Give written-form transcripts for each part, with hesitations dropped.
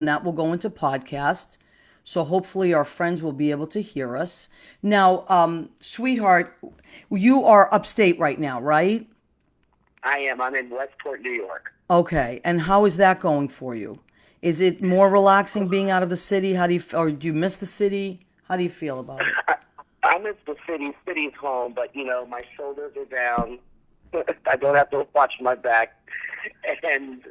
that will go into podcast. So hopefully our friends will be able to hear us. Now, sweetheart, you are upstate right now, right? I am. I'm in Westport, New York. Okay. And how is that going for you? Is it more relaxing being out of the city? How do you, or do you miss the city? How do you feel about it? I, I miss the city. City's home, but my shoulders are down. I don't have to watch my back, and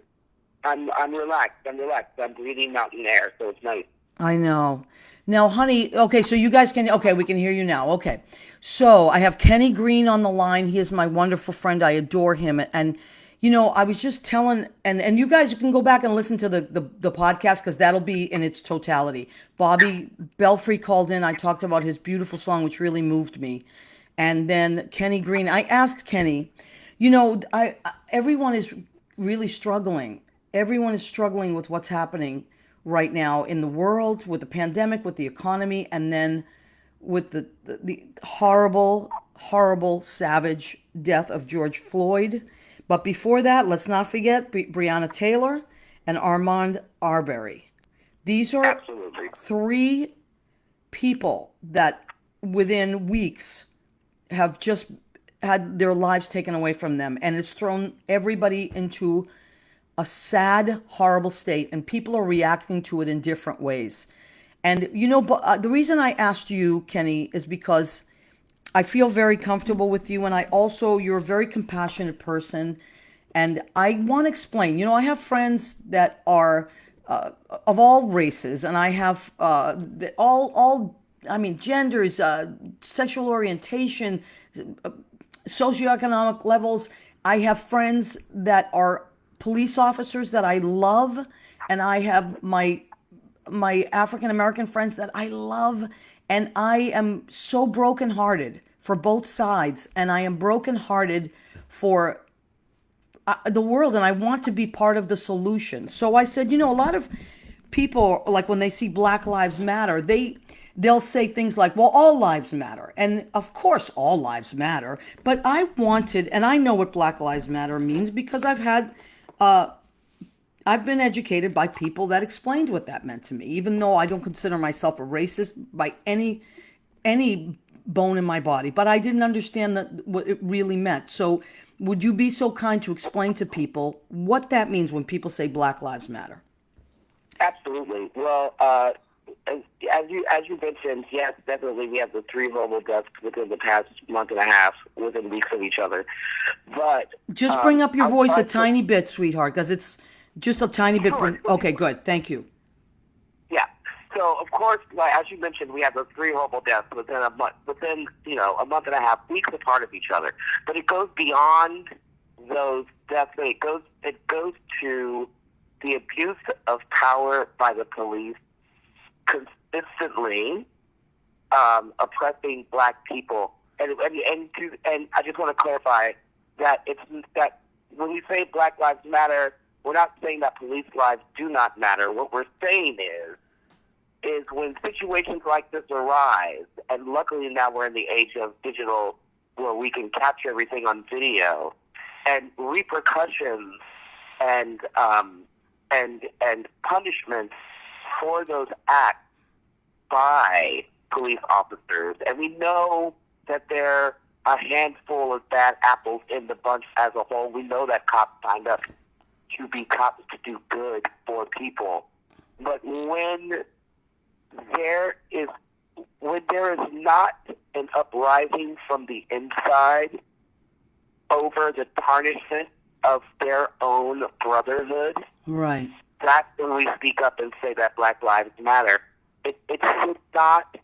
I'm relaxed. I'm relaxed. I'm breathing mountain air, so it's nice. I know. Now, honey, okay, so you guys can, okay, we can hear you now. Okay. So I have Kenny Green on the line. He is my wonderful friend. I adore him. And, I was just telling, and you guys can go back and listen to the podcast because that'll be in its totality. Bobby Belfry called in. I talked about his beautiful song, which really moved me. And then Kenny Green, I asked Kenny, everyone is really struggling. Everyone is struggling with what's happening right now in the world with the pandemic, with the economy, and then with the horrible, horrible, savage death of George Floyd. But before that, let's not forget Breonna Taylor and Armand Arbery. These are Absolutely. three people that within weeks have just had their lives taken away from them. And it's thrown everybody into a sad, horrible state. And people are reacting to it in different ways. And, the reason I asked you, Kenny, is because I feel very comfortable with you. And you're a very compassionate person. And I want to explain, I have friends that are of all races, and I have I mean, genders, sexual orientation, socioeconomic levels. I have friends that are police officers that I love, and I have my African American friends that I love, and I am so brokenhearted for both sides, and I am brokenhearted for the world, and I want to be part of the solution. So I said, a lot of people, like when they see Black Lives Matter, they'll say things like, well, all lives matter. And of course all lives matter, but I wanted, and I know what Black Lives Matter means because I've been educated by people that explained what that meant to me, even though I don't consider myself a racist by any bone in my body, but I didn't understand what it really meant. So, would you be so kind to explain to people what that means when people say Black Lives Matter? Absolutely. Well, as you mentioned, yes, definitely, we have the three horrible deaths within the past month and a half, within weeks of each other. But Just bring up your voice a outside the tiny bit, sweetheart, because it's just a tiny bit. sure, Okay, good. Thank you. yeah. So of course, like as you mentioned, we have those three horrible deaths within a month, within a month and a half, weeks apart of each other. But it goes beyond those deaths. It goes to the abuse of power by the police consistently oppressing Black people. And I just want to clarify that it's that when we say Black Lives Matter, we're not saying that police lives do not matter. What we're saying is when situations like this arise, and luckily now we're in the age of digital where we can capture everything on video, and repercussions and and punishments for those acts by police officers. And we know that there are a handful of bad apples in the bunch as a whole. We know that cops signed up to be cops to do good for people. But there is when there is not an uprising from the inside over the tarnishment of their own brotherhood, Right. that's when we speak up and say that Black Lives Matter. It should not.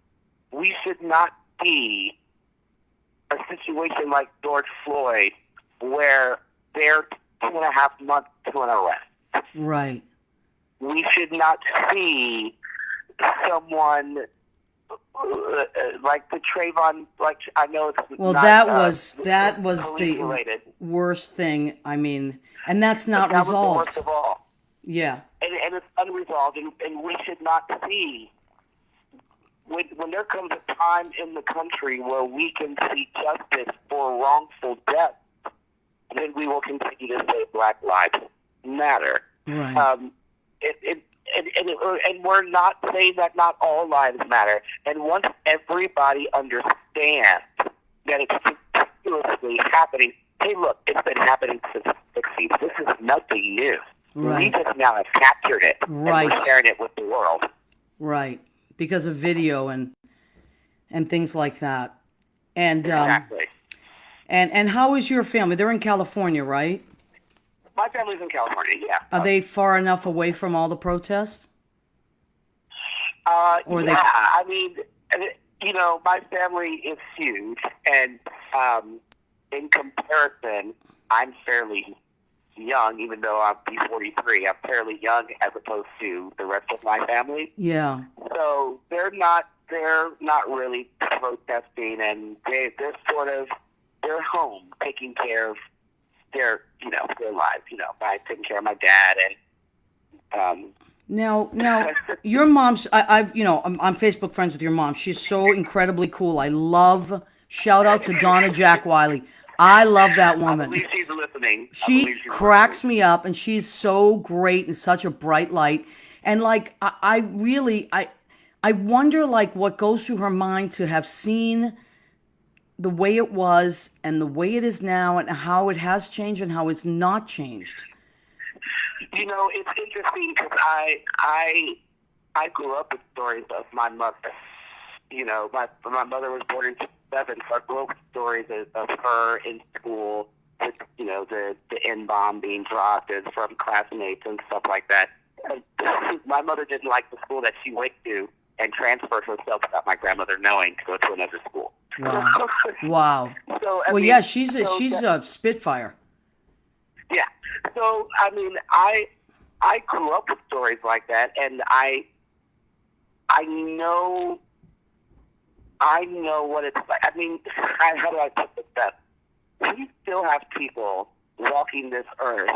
We should not be a situation like George Floyd, where they're 2.5 months to an arrest. Right. We should not see someone like the Trayvon. Like I know it's Well, not that was police the related, worst thing. I mean, and that's but not that was the worst resolved. of all, Yeah. and it's unresolved, and we should not see. When there comes a time in the country where we can see justice for wrongful death, then we will continue to say Black Lives Matter. Right. Um, it and we're not saying that not all lives matter. And once everybody understands that it's continuously happening, hey, look, it's been happening since the 60s. This is nothing new. Right. We just now have captured it, Right. and we're sharing it with the world. Right. Because of video and things like that. And Exactly. and how is your family? They're in California, right? My family's in California, yeah. Are they far enough away from all the protests? Or Yeah, they? I mean, my family is huge, and in comparison, I'm fairly young, even though I'll be 43. I'm fairly young as opposed to the rest of my family. Yeah. So they're not really protesting, and they're home taking care of their lives, by taking care of my dad and Now, your mom's. I'm Facebook friends with your mom. She's so incredibly cool. I love. Shout out to Donna Jack Wiley. I love that I woman. believe she's listening. She cracks me up, and she's so great and such a bright light. And like, I really, I wonder like what goes through her mind to have seen the way it was and the way it is now, and how it has changed and how it's not changed. It's interesting because I grew up with stories of my mother. My mother was born in 1907, so I grew up with stories of her in school with, the N-bomb being dropped and from classmates and stuff like that. And my mother didn't like the school that she went to and transferred herself without my grandmother knowing to go to another school. Wow. Wow. So, Yeah, she's a Spitfire. Yeah. So, I grew up with stories like that, and I know what it's like. How do I put this best? We still have people walking this earth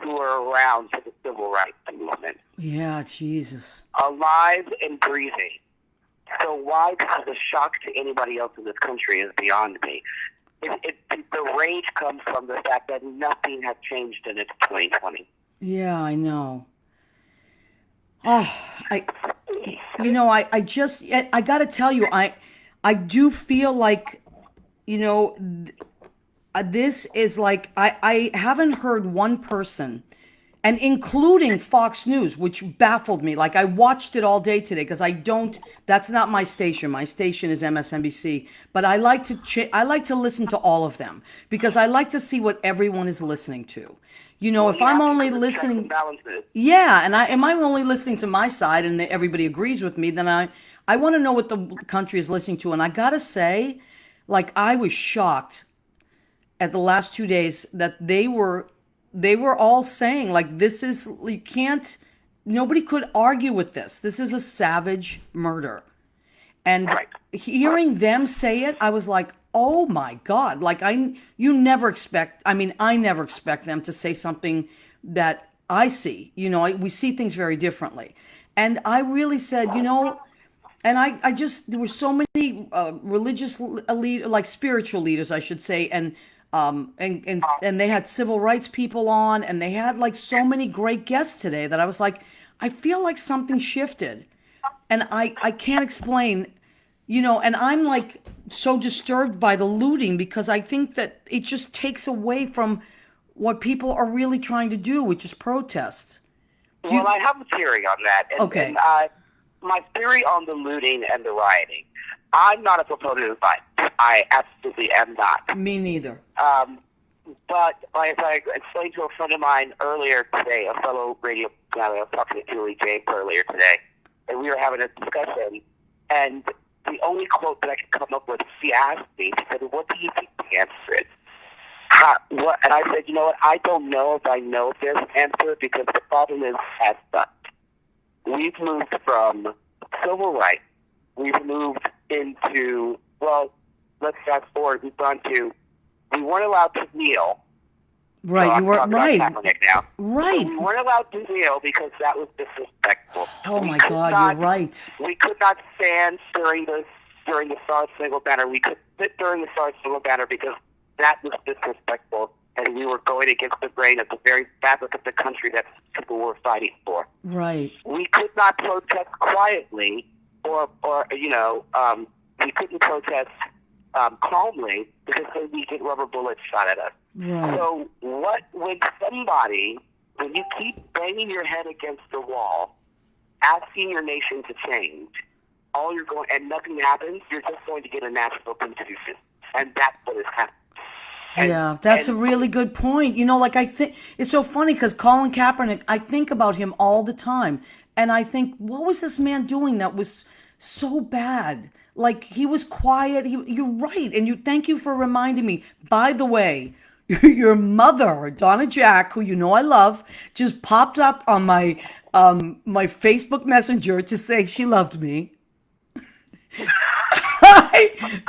who are around for the civil rights movement. Yeah, Jesus. Alive and breathing. So why this is a shock to anybody else in this country is beyond me. The rage comes from the fact that nothing has changed and it's 2020. Yeah, I know. Oh, I got to tell you, I do feel like, this is like, I haven't heard one person, and including Fox News, which baffled me. Like, I watched it all day today because that's not my station. My station is MSNBC, but I like to listen to all of them because I like to see what everyone is listening to. If I'm only listening, yeah, and am I only listening to my side and everybody agrees with me, then I want to know what the country is listening to. And I gotta say, like, I was shocked at the last 2 days that they were all saying, like, nobody could argue with this. This is a savage murder. And hearing them say it, I was like, oh my God. Like, I never expect them to say something that I see. We see things very differently. And I really said, and there were so many religious like spiritual leaders, I should say, and they had civil rights people on, and they had like so many great guests today that I was like, I feel like something shifted, and I can't explain, and I'm like so disturbed by the looting because I think that it just takes away from what people are really trying to do, which is protest. Well, I have a theory on that. Okay. And, my theory on the looting and the rioting, I'm not a proponent of violence. I absolutely am not. Me neither. But like I explained to a friend of mine earlier today, a fellow radio guy, I was talking to Julie James earlier today, and we were having a discussion, and the only quote that I could come up with, she asked me, she said, what do you think the answer is? And I said, you know what, I don't know if I know this answer because the problem is as such. We've moved from civil rights, we've moved into, well, let's fast forward, we've gone to, we weren't allowed to kneel. Right, so you were right. Now. Right. So we weren't allowed to kneel because that was disrespectful. Oh my God, you're right. We could not stand during the Star Spangled Banner. We could sit during the Star Spangled Banner because that was disrespectful and we were going against the grain of the very fabric of the country that people were fighting for. Right. We could not protest quietly, or we couldn't protest calmly because then we get rubber bullets shot at us. Right. So when you keep banging your head against the wall, asking your nation to change, and nothing happens, you're just going to get a national confusion, and that's what is happening. Yeah, that's a really good point. Like I think it's so funny because Colin Kaepernick, I think about him all the time. And I think, what was this man doing that was so bad? Like he was quiet. You're right. And thank you for reminding me. By the way, your mother, Donna Jack, who I love, just popped up on my Facebook Messenger to say she loved me.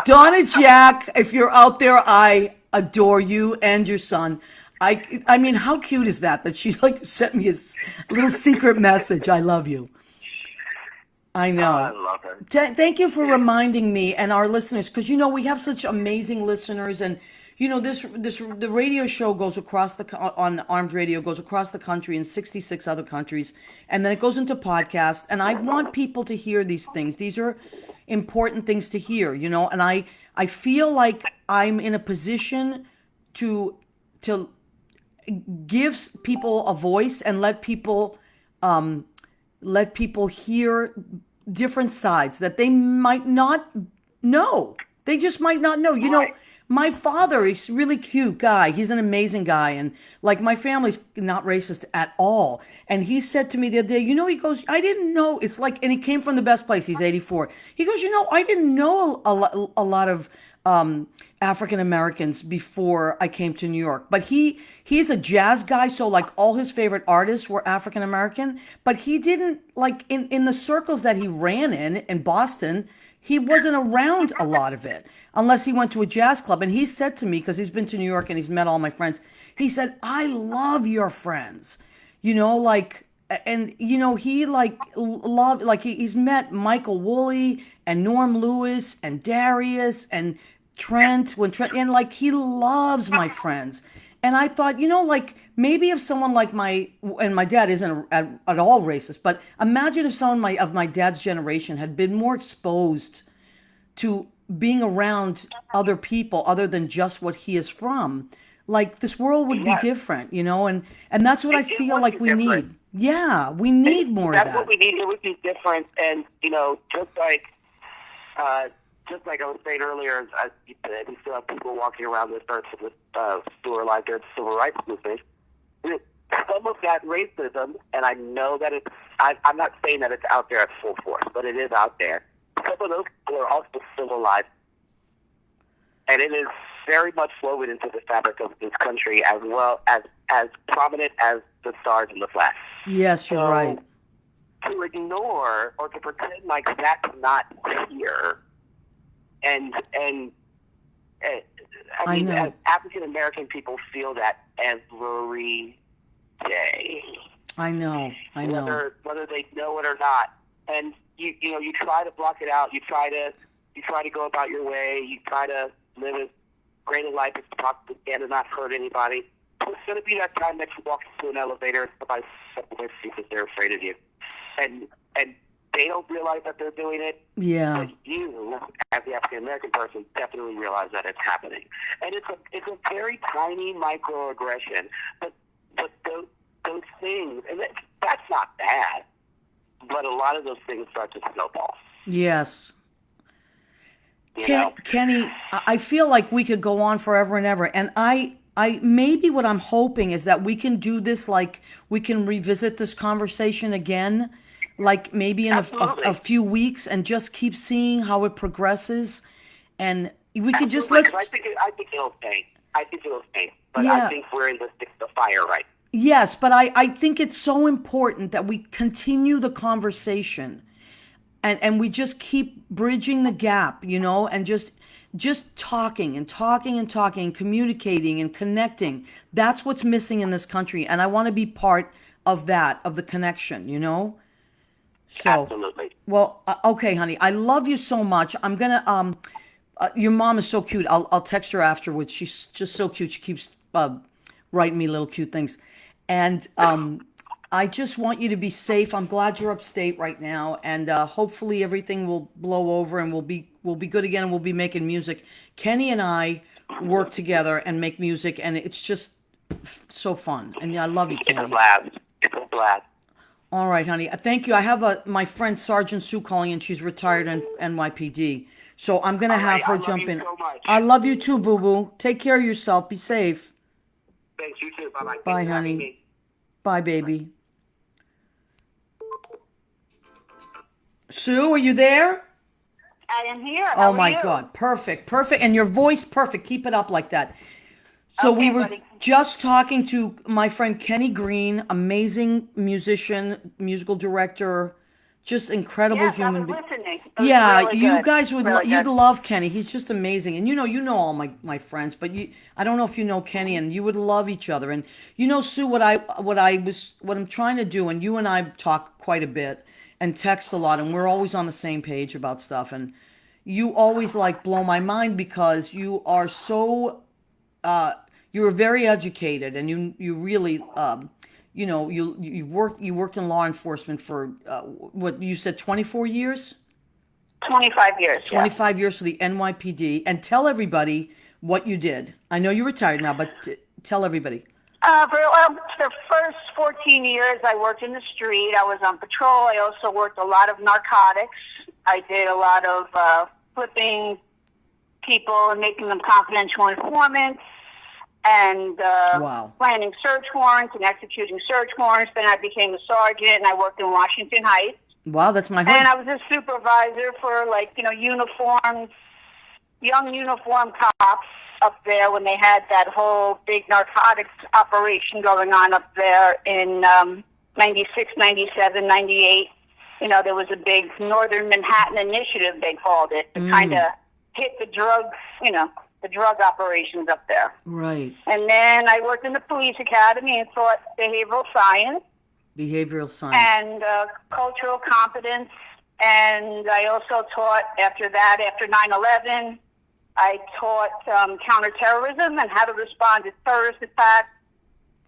Donna Jack, if you're out there, I adore you and your son. I mean, how cute is that she sent me a little secret message. I love you. I know. I love her. Thank you for reminding me and our listeners, because we have such amazing listeners, and the radio show goes across on Armed Radio, goes across the country in 66 other countries, and then it goes into podcast. And I want people to hear these things. These are important things to hear, and I feel like I'm in a position to give people a voice and let people hear different sides that they might not know. They just might not know. My father is a really cute guy. He's an amazing guy. And my family's not racist at all. And he said to me the other day, he goes, I didn't know. It's and he came from the best place. He's 84. He goes, I didn't know a lot of African Americans before I came to New York. But he's a jazz guy. So all his favorite artists were African American. But he didn't in the circles that he ran in Boston, he wasn't around a lot of it unless he went to a jazz club. And he said to me, because he's been to New York and he's met all my friends, he said, I love your friends, he he's met Michael Woolley and Norm Lewis and Darius and Trent, and he loves my friends. And I thought, maybe if someone and my dad isn't at all racist, but imagine if someone of my dad's generation had been more exposed to being around other people other than just what he is from, this world would be different, and that's what I feel like we need. Yeah, we need more of that. That's what we need. It would be different, and just like I was saying earlier, we still have people walking around this earth with who are alive during the civil rights movement. Some of that racism, and I know that I'm not saying that it's out there at full force, but it is out there. Some of those people are also still alive, and it is very much woven into the fabric of this country, as well as prominent as the stars in the flag. Yes, you're right. To ignore or to pretend like that's not here. And I mean, as African American people feel that every day. I know. Whether they know it or not, and you try to block it out. You try to go about your way. You try to live as great a life as you possibly can and not hurt anybody. There's going to be that time that you walk into an elevator and somebody steps in their seat because they're afraid of you, and they don't realize that they're doing it. Yeah. But you, as the African American person, definitely realize that it's happening, and it's a very tiny microaggression. But those things, and that's not bad. But a lot of those things start to snowball. Yes. Kenny, I feel like we could go on forever and ever, and I maybe what I'm hoping is that we can do this, we can revisit this conversation again, maybe in a few weeks, and just keep seeing how it progresses, and we could just I think it'll stay. But yeah. I think we're in the fire right. Yes, but I think it's so important that we continue the conversation, and we just keep bridging the gap, and just talking and talking and talking and communicating and connecting. That's what's missing in this country, and I want to be part of that, of the connection, So, absolutely. Well, okay, honey, I love you so much. I'm gonna your mom is so cute. I'll text her afterwards. She's just so cute. She keeps writing me little cute things. And I just want you to be safe. I'm glad you're upstate right now, and hopefully everything will blow over and we'll be good again, and we'll be making music. Kenny and I work together and make music, and it's just so fun. And I love you, It's a Kenny. blast. It's a blast. All right, honey. Thank you. I have my friend Sergeant Sue calling in. She's retired in NYPD. So I'm going to All have right, her I love jump you in. so much. I love you too, boo boo. Take care of yourself. Be safe. Thanks, you too. Bye-bye. Bye, Thanks for having honey. me. Bye, baby. Sue, are you there? I am here. How Oh are my you? God. Perfect. Perfect. And your voice, perfect. Keep it up like that. So we Okay, were buddy. just talking to my friend Kenny Green, amazing musician, musical director, just incredible Yes, I human was being. listening. It was Yeah, really you good. guys would Really you'd good. love Kenny. He's just amazing. And you know all my friends, but I don't know if you know Kenny, and you would love each other. And Sue, what I'm trying to do, and you and I talk quite a bit and text a lot, and we're always on the same page about stuff. And you always like blow my mind because you are so you were very educated, and you really you worked in law enforcement for what you said, 24 years. 25 years, yeah. 25 years for the NYPD. And tell everybody what you did. I know you're retired now, but tell everybody. For the first 14 years, I worked in the street. I was on patrol. I also worked a lot of narcotics. I did a lot of flipping people and making them confidential informants, and Wow. planning search warrants and executing search warrants. Then I became a sergeant, and I worked in Washington Heights. Wow, that's my And I hood. was a supervisor for, young uniform cops up there when they had that whole big narcotics operation going on up there in 96, 97, 98. There was a big Northern Manhattan initiative, they called it, to kind of hit the drugs, the drug operations up there. Right. And then I worked in the police academy and taught behavioral science Behavioral science. and cultural competence. And I also taught after 9/11, I taught counterterrorism and how to respond to terrorist attacks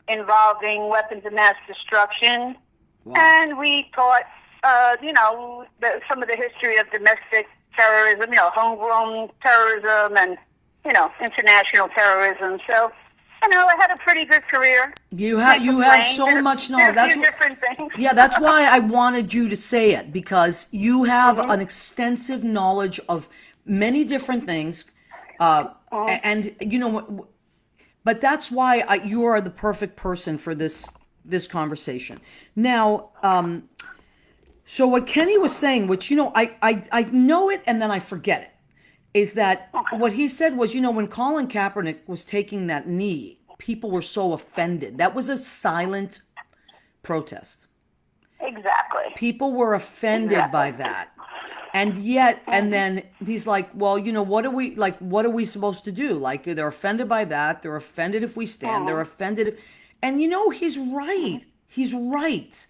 involving weapons of mass destruction. Wow. And we taught, some of the history of domestic terrorism, homegrown terrorism and, international terrorism. So, I had a pretty good career. You have so much knowledge. That's That's different things. Yeah, that's why I wanted you to say it, because you have an extensive knowledge of many different things, and but that's why you are the perfect person for this conversation. Now, so what Kenny was saying, which I know it and then I forget it, is that what he said was, when Colin Kaepernick was taking that knee, people were so offended. That was a silent protest. Exactly. People were offended by that. And yet, and then he's like, well, what are we supposed to do? Like, they're offended by that. They're offended if we stand. They're offended. And he's right. He's right.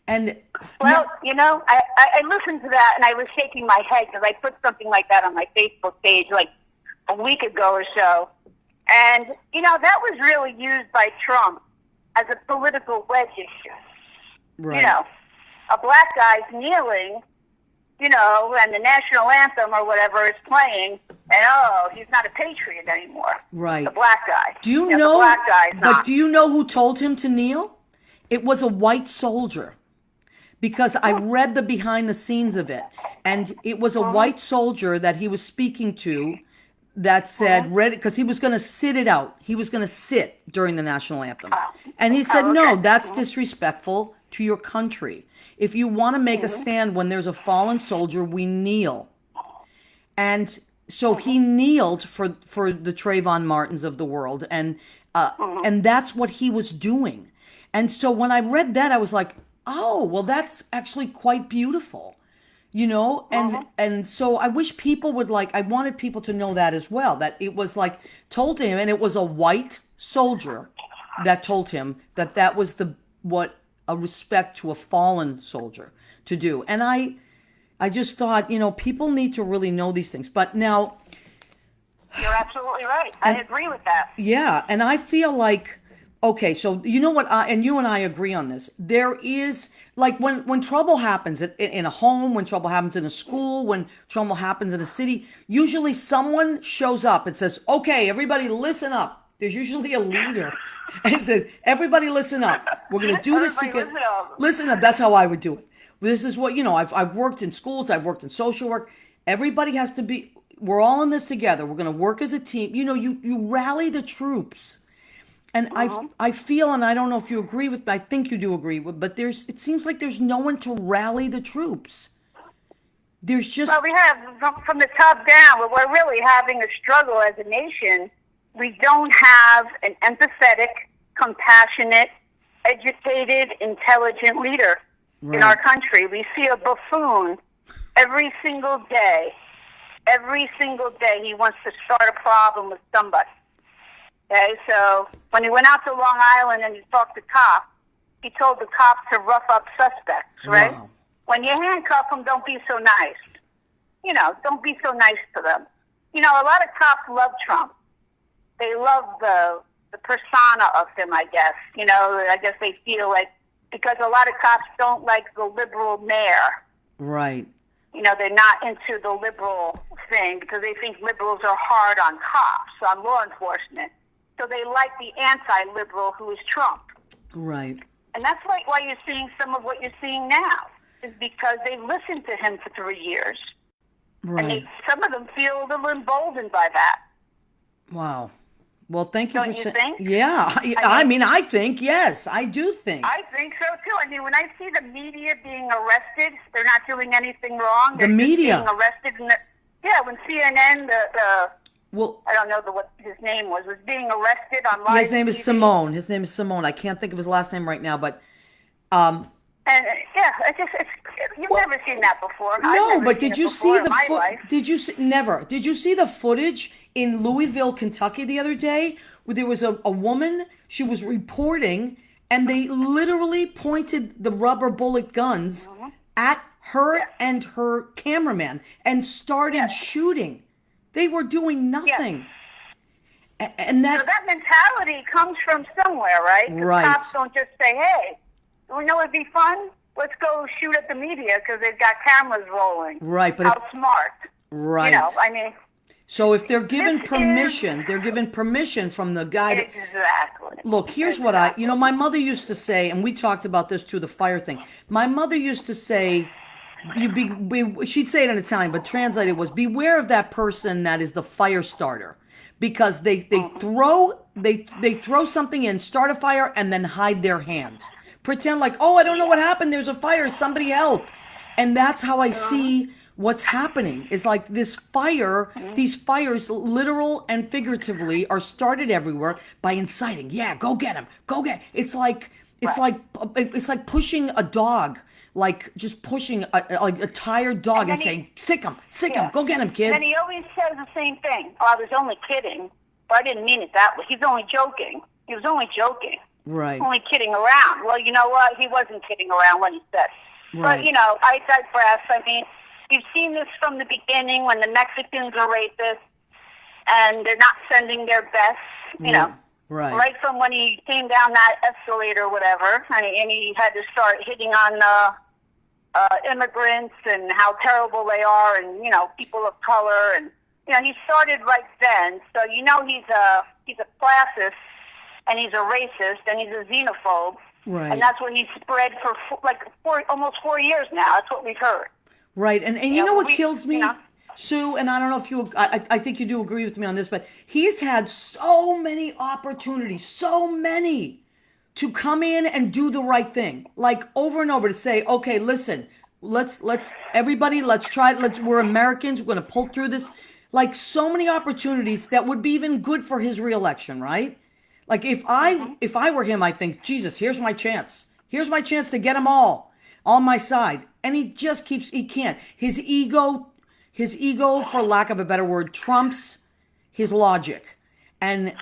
And Well, I listened to that and I was shaking my head because I put something like that on my Facebook page like a week ago or so. And, that was really used by Trump as a political wedge issue. right. A black guy's kneeling, and the national anthem or whatever is playing, and he's not a patriot anymore. Right. The black guy. Do you The know? black guy's But not. do you know who told him to kneel? It was a white soldier. Because I read the behind the scenes of it, and it was a white soldier that he was speaking to that said, because he was going to sit it out. He was going to sit during the national anthem. And he said, no, that's disrespectful to your country. If you want to make a stand when there's a fallen soldier, we kneel. And so he kneeled for the Trayvon Martins of the world, and that's what he was doing. And so when I read that, I was like, oh, well, that's actually quite beautiful, and so I wish people would I wanted people to know that as well, that it was told to him, and it was a white soldier that told him that was what a respect to a fallen soldier to do. And I just thought, people need to really know these things. But now, You're absolutely right. I agree with that. yeah, and I feel like Okay, so you know what, and you and I agree on this. There is like when trouble happens in a home, when trouble happens in a school, when trouble happens in a city, usually someone shows up and says, "Okay, everybody, listen up." There's usually a leader, and it says, "Everybody, listen up. We're gonna do this Everybody together. listen up. Listen up." That's how I would do it. This is what I've worked in schools. I've worked in social work. Everybody has to be. We're all in this together. We're gonna work as a team. You rally the troops. And I feel, and I don't know if you agree with me, I think you do agree with, but it seems like there's no one to rally the troops. There's just, Well, we have from the top down, but we're really having a struggle as a nation. We don't have an empathetic, compassionate, educated, intelligent leader in our right, country. We see a buffoon every single day. Every single day, he wants to start a problem with somebody. Okay, so when he went out to Long Island and he talked to cops, he told the cops to rough up suspects, right? wow, When you handcuff them, don't be so nice. Don't be so nice to them. A lot of cops love Trump. They love the persona of him, I guess. I guess they feel like, because a lot of cops don't like the liberal mayor. right, They're not into the liberal thing because they think liberals are hard on cops, on law enforcement. So they like the anti-liberal who is Trump. right, And that's why you're seeing some of what you're seeing now, is because they listened to him for 3 years. And right. some of them feel a little emboldened by that. Wow. Well, thank you Don't for you saying, think? yeah, I think, yes, I do think. I think so too. When I see the media being arrested, they're not doing anything wrong. The They're just media. being arrested. When CNN, Well, I don't know what his name was being arrested on live his name is TV. Simone. His name is Simone. I can't think of his last name right now, but, And you've never seen that before. I've no, never but seen did it you before see in the my life. Did you see, never? Did you see the footage in Louisville, Kentucky the other day where there was a woman, she was reporting, and they literally pointed the rubber bullet guns at her and her cameraman and started shooting. They were doing nothing. And So that mentality comes from somewhere, right? 'Cause Right. cops don't just say, "Hey, it'd be fun? Let's go shoot at the media because they've got cameras rolling." Right, but how smart. right. So if they're given This permission, they're given permission from the guy that, exactly. look, here's what my mother used to say, and we talked about this too, the fire thing. My mother used to say, she'd say it in Italian, but translated was, beware of that person that is the fire starter. Because they throw something in, start a fire, and then hide their hand. Pretend like, oh, I don't know what happened, there's a fire, somebody help. And that's how I see what's happening. Is like this fire, these fires, literal and figuratively, are started everywhere by inciting. Yeah, go get him. Go get. It's like pushing a dog, like just pushing a tired dog and saying, sick him, go get him, kid. And then he always says the same thing. "Oh, I was only kidding, but I didn't mean it that way. He's only joking. He was only joking. Right. Only kidding around." Well, you know what? He wasn't kidding around when he said it. Right. But, I digress. You've seen this from the beginning when the Mexicans are rapists and they're not sending their best, Right. right from when he came down that escalator or whatever, and he had to start hitting on immigrants and how terrible they are and, people of color. And, he started right then. So, he's a classist and he's a racist and he's a xenophobe. Right. And that's what he's spread for almost 4 years now. That's what we've heard. Right. And you know what kills me? Sue, and I don't know if I think you do agree with me on this, but he's had so many opportunities, so many, to come in and do the right thing, like over and over, to say, okay, listen, let's try it. We're Americans. We're going to pull through this. Like so many opportunities that would be even good for his reelection, right? Like if I were him, I think, Jesus, here's my chance. Here's my chance to get them all on my side. And he just he can't. His ego, for lack of a better word, trumps his logic. And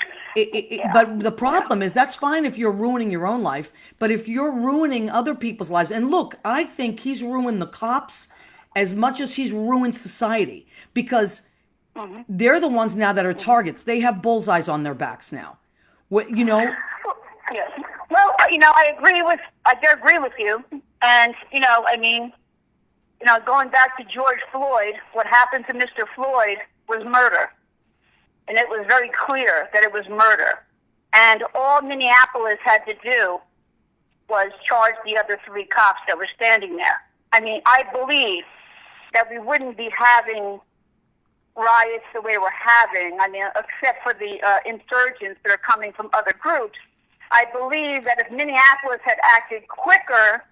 but the problem is, that's fine if you're ruining your own life, but if you're ruining other people's lives, and look, I think he's ruined the cops as much as he's ruined society, because they're the ones now that are targets. They have bullseyes on their backs now. Yes. Well, I agree with you. And, going back to George Floyd, what happened to Mr. Floyd was murder. And it was very clear that it was murder. And all Minneapolis had to do was charge the other 3 cops that were standing there. I mean, I believe that we wouldn't be having riots the way we're having, except for the insurgents that are coming from other groups. I believe that if Minneapolis had acted quicker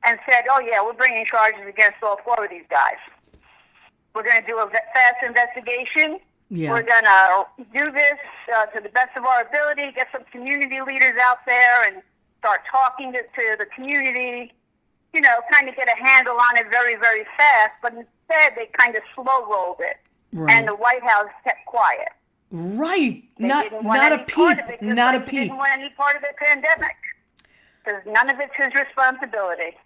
and said, oh, yeah, we're bringing charges against all 4 of these guys. We're going to do a fast investigation. Yeah. We're going to do this to the best of our ability, get some community leaders out there and start talking to the community, kind of get a handle on it very, very fast. But instead, they kind of slow-rolled it. Right. And the White House kept quiet. Right. They Not a peep. Not a peep. They didn't want any part of the pandemic. Because none of it's his responsibility.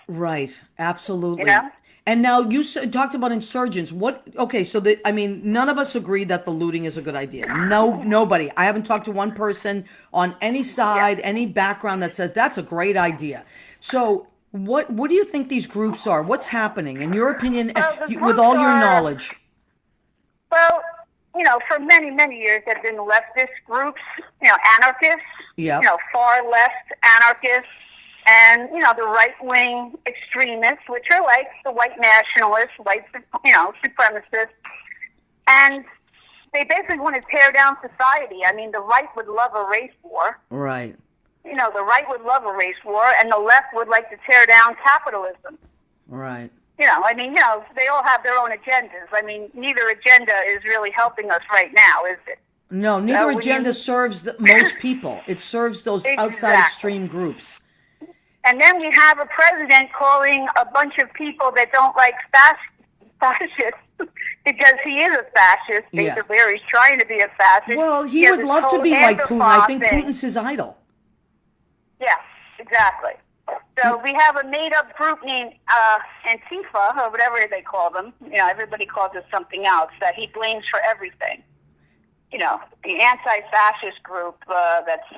Right. Absolutely. You know? And now you talked about insurgents. Okay, so none of us agree that the looting is a good idea. No, nobody. I haven't talked to one person on any side, any background that says that's a great idea. So what do you think these groups are? What's happening, in your opinion, with all your knowledge? Well, for many, many years there have been leftist groups, anarchists, far left anarchists, and, the right-wing extremists, which are like the white nationalists, white, supremacists. And they basically want to tear down society. I mean, the right would love a race war. Right. The right would love a race war, and the left would like to tear down capitalism. Right. They all have their own agendas. I mean, neither agenda is really helping us right now, is it? No, neither agenda serves most people. It serves those outside extreme groups. And then we have a president calling a bunch of people that don't like fascists because he is a fascist, basically, or he's trying to be a fascist. Well, he would love to be like Putin. I think Putin's his idol. Yeah, exactly. So we have a made-up group named Antifa, or whatever they call them. Everybody calls it something else, that he blames for everything. The anti-fascist group that's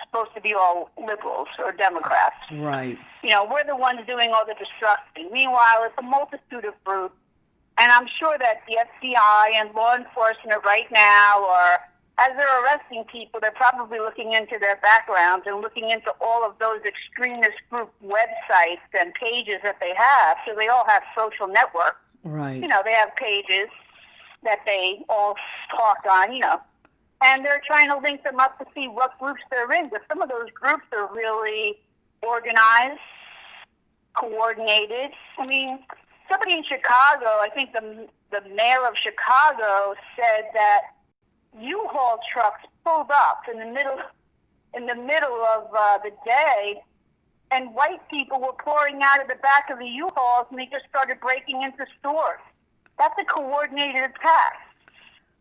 supposed to be all liberals or Democrats. Right. We're the ones doing all the destruction. Meanwhile, it's a multitude of groups, and I'm sure that the FBI and law enforcement right now, or as they're arresting people, they're probably looking into their backgrounds and looking into all of those extremist group websites and pages that they have. So they all have social networks. Right. They have pages that they all talk on, and they're trying to link them up to see what groups they're in. But some of those groups are really organized, coordinated. I mean, somebody in Chicago, I think the mayor of Chicago said that U-Haul trucks pulled up in the middle of the day, and white people were pouring out of the back of the U-Hauls, and they just started breaking into stores. That's a coordinated attack.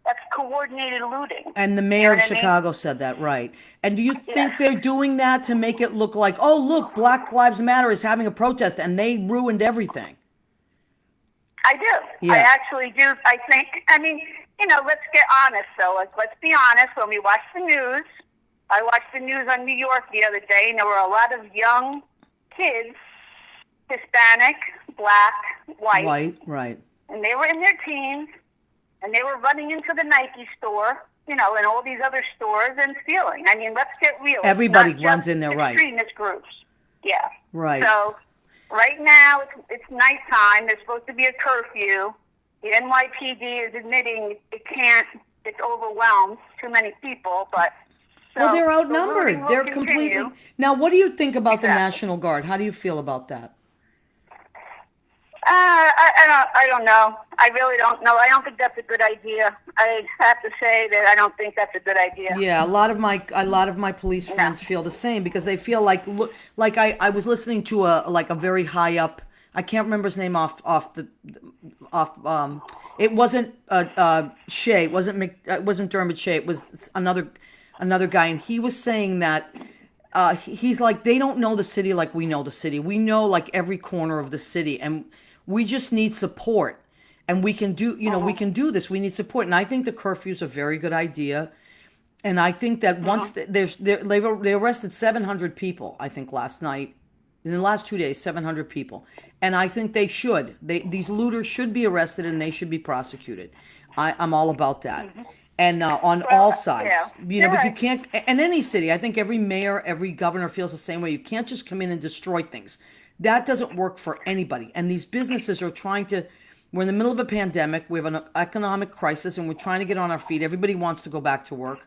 That's coordinated looting. And the mayor of Chicago said that, right. And do you think they're doing that to make it look like, oh, look, Black Lives Matter is having a protest, and they ruined everything? I do. Yeah. I actually do. I think, let's get honest, though. Let's be honest. When we watch the news, I watched the news on New York the other day, and there were a lot of young kids, Hispanic, black, white. White, right. And they were in their teens, and they were running into the Nike store, and all these other stores and stealing. I mean, let's get real. Everybody runs in there, right. Extremist groups. Yeah. Right. So right now it's nighttime. There's supposed to be a curfew. The NYPD is admitting it's overwhelmed, too many people, but... Well, they're outnumbered. They're continue. completely... Now, what do you think about the National Guard? How do you feel about that? I don't know. I really don't know. I don't think that's a good idea. I have to say that I don't think that's a good idea. Yeah, a lot of my police friends feel the same, because they feel like I was listening to a very high up. I can't remember his name off. It wasn't Shea. It wasn't Dermot Shea. It was another guy, and he was saying that. He's like, they don't know the city like we know the city. We know like every corner of the city, and we just need support. And we can do, we can do this. We need support. And I think the curfew is a very good idea. And I think that once they arrested 700 people, I think last night, in the last 2 days, 700 people, and I think these looters should be arrested and they should be prosecuted. I'm all about that, and on all Well, yeah, sides, you're but you right. can't. In any city, I think every mayor, every governor feels the same way. You can't just come in and destroy things. That doesn't work for anybody. And these businesses are trying to. We're in the middle of a pandemic. We have an economic crisis, and we're trying to get on our feet. Everybody wants to go back to work.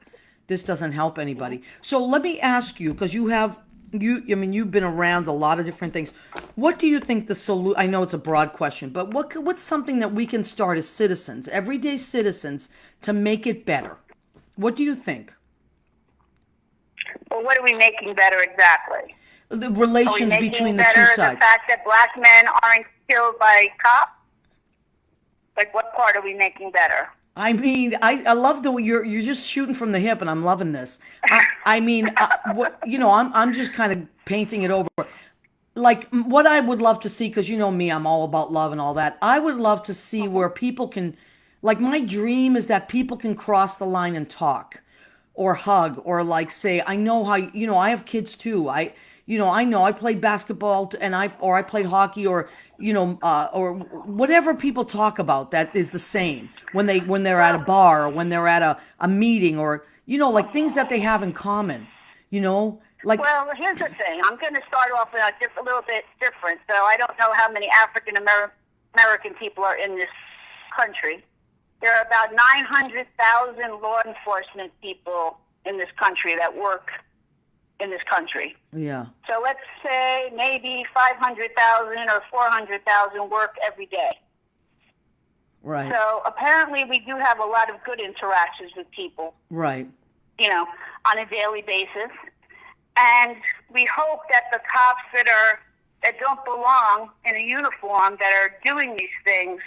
This doesn't help anybody. So let me ask you, because I mean, you've been around a lot of different things. What do you think the solution? I know it's a broad question, but what's something that we can start as citizens, everyday citizens, to make it better? What do you think? Well, what are we making better exactly? The Are we relations making between the better two the sides. fact that black men aren't killed by cops? Like, what part are we making better? I mean, I love the way you're just shooting from the hip, and I'm loving this. I mean, I'm just kind of painting it over. Like what I would love to see, because you know me, I'm all about love and all that. I would love to see where people can, like, my dream is that people can cross the line and talk, or hug, or like say, I know how, I have kids too. I know I played basketball and I played hockey, or or whatever people talk about that is the same when they're at a bar, or when they're at a meeting, or like things that they have in common, like. Well, here's the thing. I'm going to start off with just a little bit different. So I don't know how many African American people are in this country. There are about 900,000 law enforcement people in this country that work in this country. Yeah. So let's say maybe 500,000 or 400,000 work every day. Right. So apparently we do have a lot of good interactions with people, Right. On a daily basis. And we hope that the cops that don't belong in a uniform, that are doing these things,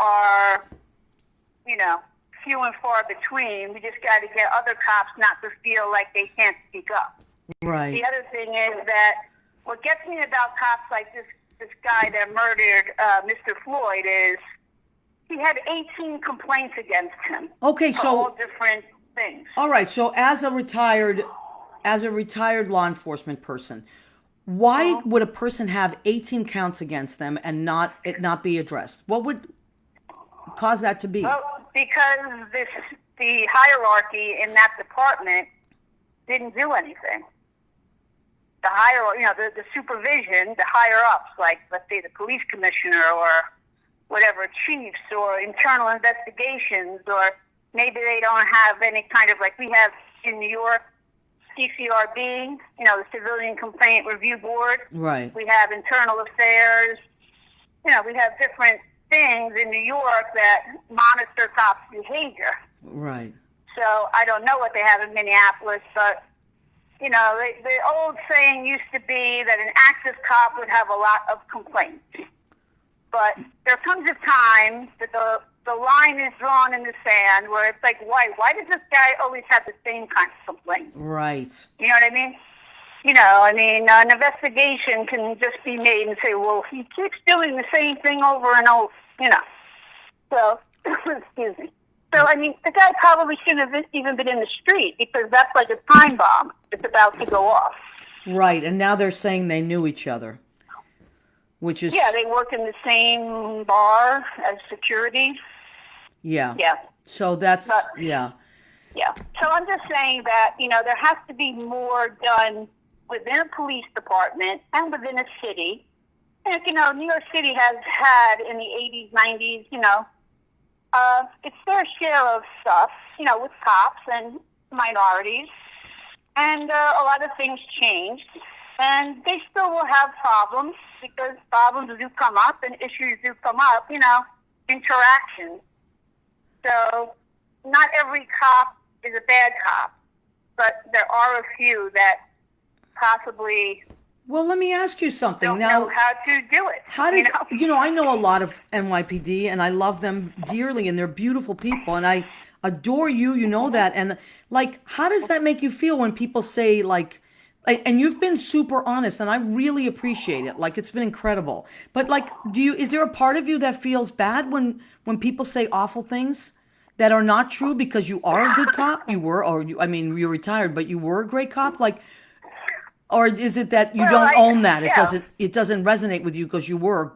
are, few and far between. We just got to get other cops not to feel like they can't speak up. Right. The other thing is that what gets me about cops like this guy that murdered Mr. Floyd is he had 18 complaints against him. Okay, for so all different things. all right, so as a retired law enforcement person, why would a person have 18 counts against them and it not be addressed? What would cause that to be? Well, because the hierarchy in that department didn't do anything. The supervision, the higher ups, like let's say the police commissioner or whatever, chiefs or internal investigations, or maybe they don't have any kind of, like we have in New York, CCRB, the Civilian Complaint Review Board. Right. We have internal affairs. We have different things in New York that monitor cops' behavior. Right. So I don't know what they have in Minneapolis, but the old saying used to be that an active cop would have a lot of complaints. But there comes a time that the line is drawn in the sand where it's like, why does this guy always have the same kind of complaints? Right. You know what I mean? An investigation can just be made and say, well, he keeps doing the same thing over and over, So, excuse me. So, the guy probably shouldn't have even been in the street, because that's like a time bomb. It's about to go off. Right, and now they're saying they knew each other, which is... Yeah, they work in the same bar as security. Yeah. Yeah. So that's... Yeah. So I'm just saying that, there has to be more done within a police department and within a city. And, New York City has had in the 80s, 90s, its fair share of stuff, with cops and minorities. And a lot of things changed. And they still will have problems, because problems do come up and issues do come up, interactions. So not every cop is a bad cop, but there are a few that possibly... Well, let me ask you something. Don't now, know how to do it. How does I know a lot of NYPD, and I love them dearly, and they're beautiful people, and I adore you. You know that, and like, how does that make you feel when people say like, and you've been super honest, and I really appreciate it. Like, it's been incredible. But like, is there a part of you that feels bad when people say awful things? that are not true because you are a good cop? You were, or you, I mean, you're retired, but you were a great cop? Like, or is it that you Well, don't own that? It yeah. doesn't resonate with you because you were,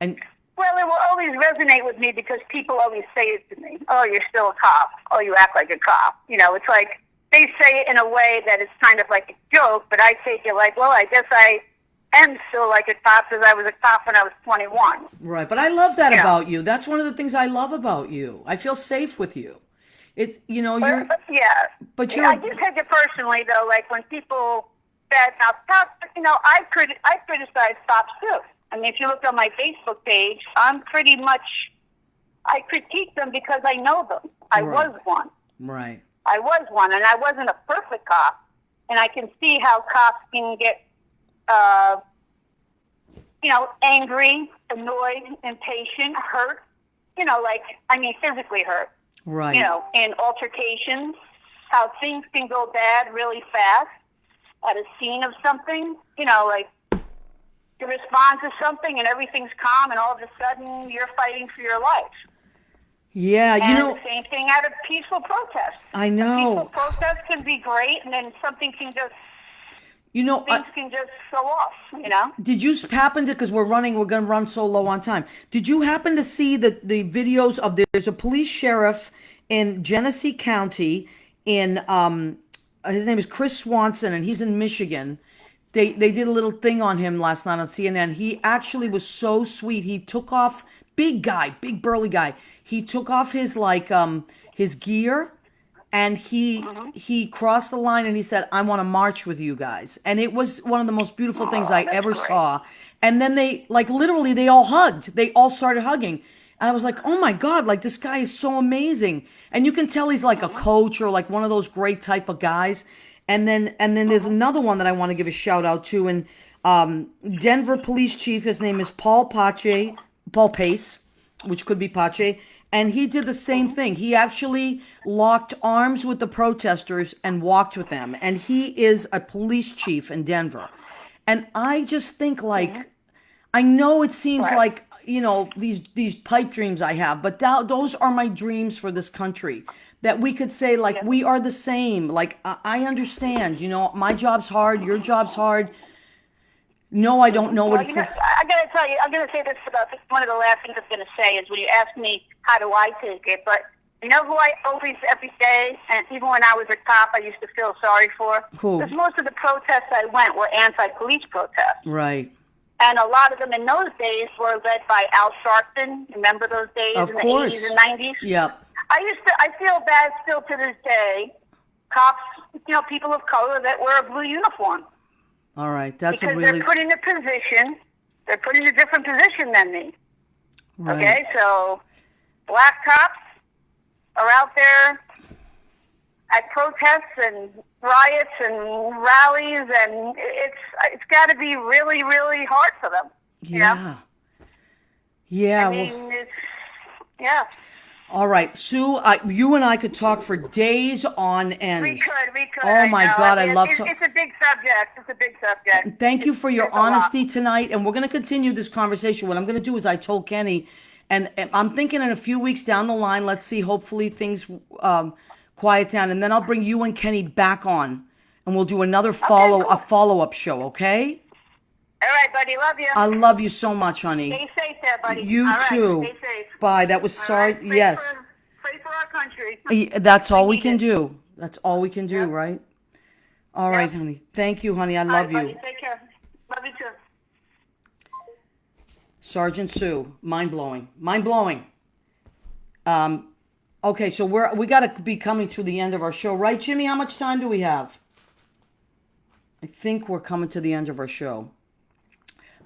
and Well, it will always resonate with me because people always say it to me. Oh, you're still a cop. Oh, you act like a cop. You know, it's like they say it in a way that it's kind of like a joke, but I take it like, well, I guess I am still like a cop because I was a cop when I was 21. right. But I love that You know, about you. That's one of the things I love about you. I feel safe with you. You're, yeah. but I you're, do take it personally though, like when people bad mouth cops, you know, I criticize cops too. I mean, if you look on my Facebook page, I'm pretty much, I critique them because I know them. I Right. was one. right. I was one, and I wasn't a perfect cop. And I can see how cops can get, you know, angry, annoyed, impatient, hurt. You know, like, I mean, physically hurt. Right. You know, in altercations, how things can go bad really fast at a scene of something. You know, like, you respond to something and everything's calm, and all of a sudden you're fighting for your life. Yeah, And the same thing at a peaceful protest. I A know. peaceful protest can be great, and then something can just, things can just go off, you know? Did you happen to, because we're going to run so low on time. Did you happen to see the videos of, there's a police sheriff in Genesee County in, his name is Chris Swanson, and he's in Michigan. They did a little thing on him last night on CNN. He actually was so sweet. He took off, big guy, big burly guy. He took off his his gear, and he crossed the line and he said, "I want to march with you guys." And it was one of the most beautiful things I ever great. saw. And then they, like, literally they all hugged. They all started hugging. And I was like, "Oh my God, like, this guy is so amazing." And you can tell he's like a coach or like one of those great type of guys. And then there's another one that I want to give a shout out to. And Denver police chief, his name is Paul Pace, which could be Pache. And he did the same thing. He actually locked arms with the protesters and walked with them. And he is a police chief in Denver. And I just think, like, I know it seems Right. like, these pipe dreams I have, but those are my dreams for this country. That we could say, like, we are the same. Like, I understand, my job's hard, your job's hard. No, I don't know what Well, it's you know, like. I gotta tell you, I'm gonna say this about one of the last things I'm gonna say is when you ask me how do I take it, but you know who I always, every day, and even when I was a cop, I used to feel sorry for? Who? Because most of the protests I went were anti-police protests. Right. And a lot of them in those days were led by Al Sharpton. Remember those days Of in course. the 80s and 90s? Yep. I feel bad still to this day, cops, people of color that wear a blue uniform. All right. That's Because a really. they're put in a different position than me. Right. Okay, so black cops are out there at protests and riots and rallies, and it's got to be really, really hard for them. You know? Yeah. Yeah. I mean, yeah. All right, Sue, you and I could talk for days on end. We could. Oh I my know. God, I mean, love it's, to. it's a big subject. It's a big subject. Thank you for your It's a lot. honesty tonight, and we're going to continue this conversation. What I'm going to do is I told Kenny, and I'm thinking in a few weeks down the line, let's see, hopefully things quiet down, and then I'll bring you and Kenny back on, and we'll do another cool. follow-up show, okay? All right, buddy. Love you. I love you so much, honey. Stay safe there, buddy. You All right, too. Stay safe. Bye. That was All sorry. right, pray Yes. Pray for our country. That's all we need can it. do. That's all we can do, Yep. right? All right, honey. Thank you, honey. I All love right, you. buddy. Take care. Love you too. Sergeant Sue, mind blowing, mind blowing. Okay, so we got to be coming to the end of our show, right, Jimmy? How much time do we have? I think we're coming to the end of our show.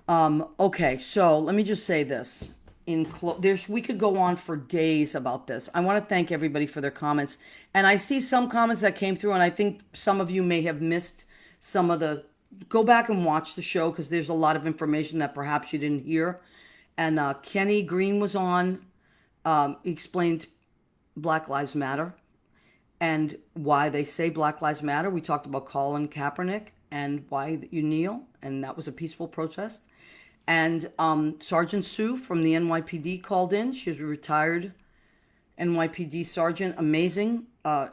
Okay, so let me just say this. We could go on for days about this. I want to thank everybody for their comments, and I see some comments that came through, and I think some of you may have missed some of the. Go back and watch the show because there's a lot of information that perhaps you didn't hear. And Kenny Green was on. He explained Black Lives Matter and why they say Black Lives Matter. We talked about Colin Kaepernick and why you kneel, and that was a peaceful protest. And Sergeant Sue from the NYPD called in. She's retired NYPD sergeant, amazing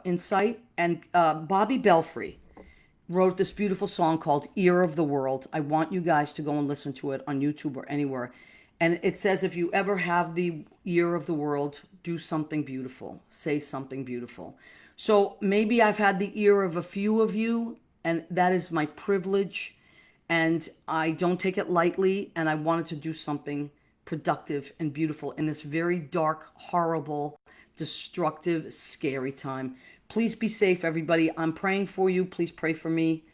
insight. And Bobby Belfry wrote this beautiful song called Ear of the World. I want you guys to go and listen to it on YouTube or anywhere. And it says, if you ever have the ear of the world, do something beautiful, say something beautiful. So maybe I've had the ear of a few of you, and that is my privilege. And I don't take it lightly. And I wanted to do something productive and beautiful in this very dark, horrible, destructive, scary time. Please be safe, everybody. I'm praying for you. Please pray for me.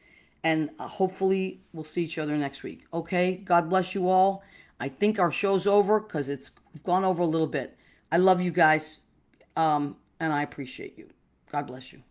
And hopefully we'll see each other next week. Okay? God bless you all. I think our show's over because it's gone over a little bit. I love you guys. And I appreciate you. God bless you.